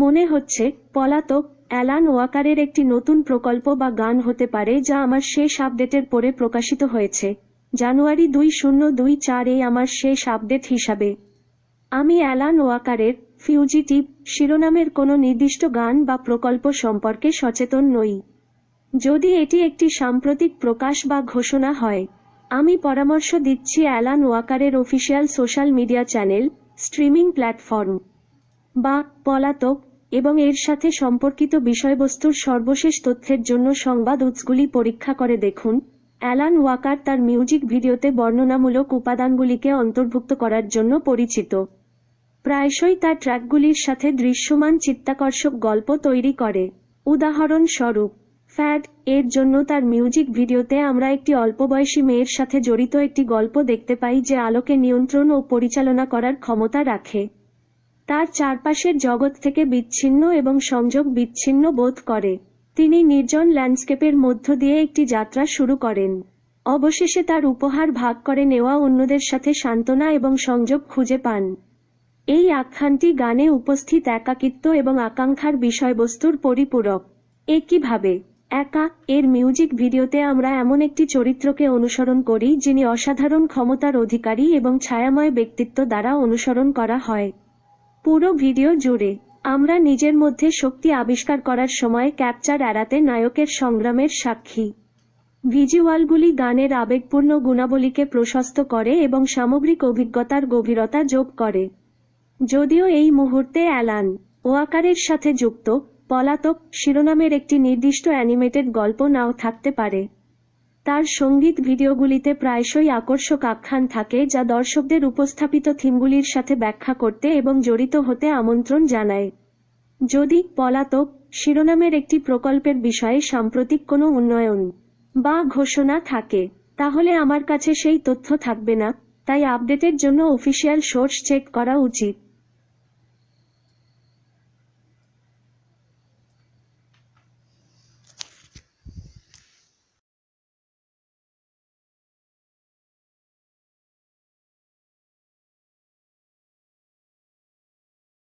মনে হচ্ছে পলাতক অ্যালান ওয়াকারের একটি নতুন প্রকল্প বা গান হতে পারে, যা আমার শেষ আপডেটের পরে প্রকাশিত হয়েছে। জানুয়ারি 2024 এই আমার শেষ আপডেট হিসাবে। আমি অ্যালান ওয়াকারের ফিউজিটিভ শিরোনামের কোনো নির্দিষ্ট গান বা প্রকল্প সম্পর্কে সচেতন নই। যদি এটি একটি সাম্প্রতিক প্রকাশ বা ঘোষণা হয়, আমি পরামর্শ দিচ্ছি অ্যালান ওয়াকারের official social media channel, streaming platform বা পলাতক এবং এর সাথে সম্পর্কিত বিষয়বস্তুর সর্বশেষ তথ্যের জন্য সংবাদ উৎসগুলি পরীক্ষা করে দেখুন। অ্যালান ওয়াকার তার মিউজিক ভিডিওতে বর্ণনামূলক উপাদানগুলিকে অন্তর্ভুক্ত করার জন্য পরিচিত। প্রায়শই তার ট্র্যাকগুলির সাথে দৃশ্যমান চিত্তাকর্ষক গল্প তৈরি করে। উদাহরণস্বরূপ, ফ্যাড এর জন্য তার মিউজিক ভিডিওতে আমরা একটি অল্পবয়সী মেয়ের সাথে জড়িত একটি গল্প দেখতে পাই যে আলোকে নিয়ন্ত্রণ ও পরিচালনা করার ক্ষমতা রাখে। তার চারপাশের জগৎ থেকে বিচ্ছিন্ন এবং সংযোগ বিচ্ছিন্ন বোধ করে। তিনি নির্জন ল্যান্ডস্কেপের মধ্য দিয়ে একটি যাত্রা শুরু করেন। অবশেষে তার উপহার ভাগ করে নেওয়া অন্যদের সাথে সান্ত্বনা এবং সংযোগ খুঁজে পান। এই আখ্যানটি গানে উপস্থিত একাকিত্ব এবং আকাঙ্ক্ষার বিষয়বস্তুর পরিপূরক। একইভাবে, একা এর মিউজিক ভিডিওতে আমরা এমন একটি চরিত্রকে অনুসরণ করি যিনি অসাধারণ ক্ষমতার অধিকারী এবং ছায়াময় ব্যক্তিত্ব দ্বারা অনুসরণ করা হয়। পুরো ভিডিও জুড়ে আমরা নিজের মধ্যে শক্তি আবিষ্কার করার সময় ক্যাপচার এড়াতে নায়কের সংগ্রামের সাক্ষী। ভিজুয়ালগুলি গানের আবেগপূর্ণ গুণাবলীকে প্রশস্ত করে এবং সামগ্রিক অভিজ্ঞতার গভীরতা যোগ করে। যদিও এই মুহূর্তে অ্যালান ওয়াকারের সাথে যুক্ত পলাতক শিরোনামের একটি নির্দিষ্ট অ্যানিমেটেড গল্প নাও থাকতে পারে, তার সঙ্গীত ভিডিওগুলিতে প্রায়শই আকর্ষক আখ্যান থাকে যা দর্শকদের উপস্থাপিত থিমগুলির সাথে ব্যাখ্যা করতে এবং জড়িত হতে আমন্ত্রণ জানায়। যদি পলাতক শিরোনামের একটি প্রকল্পের বিষয়ে সাম্প্রতিক কোনো উন্নয়ন বা ঘোষণা থাকে, তাহলে আমার কাছে সেই তথ্য থাকবে না, তাই আপডেটের জন্য অফিসিয়াল সোর্স চেক করা উচিত।